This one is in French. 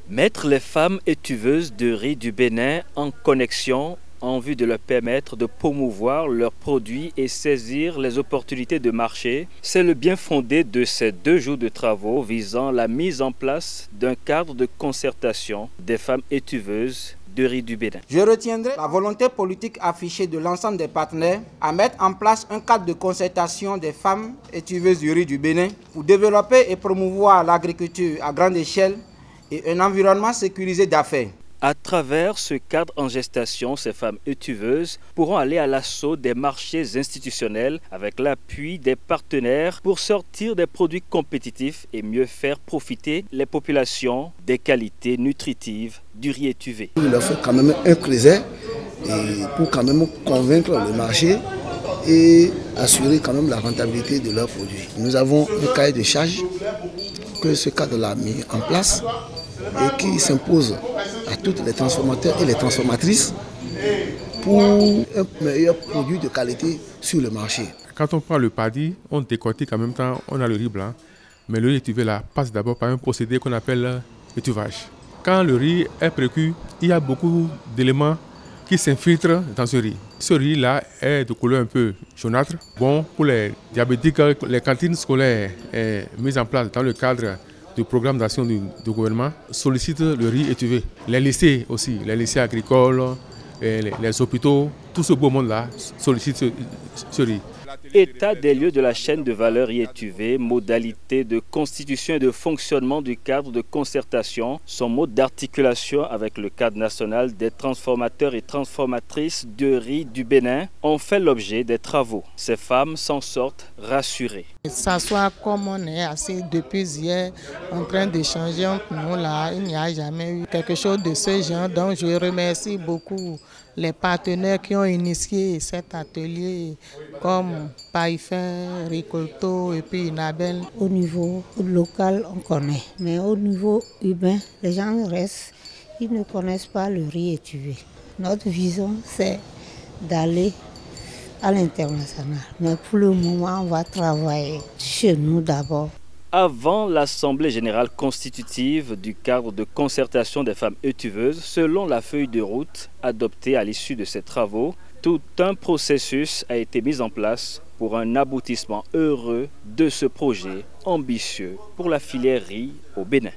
Mettre les femmes étuveuses de riz du Bénin en connexion en vue de leur permettre de promouvoir leurs produits et saisir les opportunités de marché, c'est le bien fondé de ces 2 jours de travaux visant la mise en place d'un cadre de concertation des femmes étuveuses de riz du Bénin. Je retiendrai la volonté politique affichée de l'ensemble des partenaires à mettre en place un cadre de concertation des femmes étuveuses du riz du Bénin pour développer et promouvoir l'agriculture à grande échelle et un environnement sécurisé d'affaires. À travers ce cadre en gestation, ces femmes étuveuses pourront aller à l'assaut des marchés institutionnels avec l'appui des partenaires pour sortir des produits compétitifs et mieux faire profiter les populations des qualités nutritives du riz étuvé. Il leur faut quand même un creuset pour quand même convaincre le marché et assurer quand même la rentabilité de leurs produits. Nous avons un cahier de charge que ce cadre a mis en place et qui s'impose à toutes les transformateurs et les transformatrices pour un meilleur produit de qualité sur le marché. Quand on prend le paddy, on décortique en même temps, on a le riz blanc, mais le riz étuvé là passe d'abord par un procédé qu'on appelle étuvage. Quand le riz est précuit, il y a beaucoup d'éléments qui s'infiltrent dans ce riz. Ce riz là est de couleur un peu jaunâtre. Bon, pour les diabétiques, les cantines scolaires mises en place dans le cadre du programme d'action du gouvernement sollicite le riz étuvé. Les lycées aussi, les lycées agricoles, les hôpitaux, tout ce beau monde-là sollicite ce riz. État des lieux de la chaîne de valeur riz étuvé, modalités de constitution et de fonctionnement du cadre de concertation, son mode d'articulation avec le cadre national des transformateurs et transformatrices de riz du Bénin ont fait l'objet des travaux. Ces femmes s'en sortent rassurées. S'asseoir comme on est assis depuis hier en train d'échanger entre nous là, il n'y a jamais eu quelque chose de ce genre. Donc je remercie beaucoup les partenaires qui ont initié cet atelier comme Paifer, Ricolto et puis Inabel. Au niveau local, on connaît, mais au niveau urbain, les gens restent, ils ne connaissent pas le riz étuvé. Notre vision, c'est d'aller à l'international. Mais pour le moment, on va travailler chez nous d'abord. Avant l'Assemblée générale constitutive du cadre de concertation des femmes étuveuses, selon la feuille de route adoptée à l'issue de ces travaux, tout un processus a été mis en place pour un aboutissement heureux de ce projet ambitieux pour la filière riz au Bénin.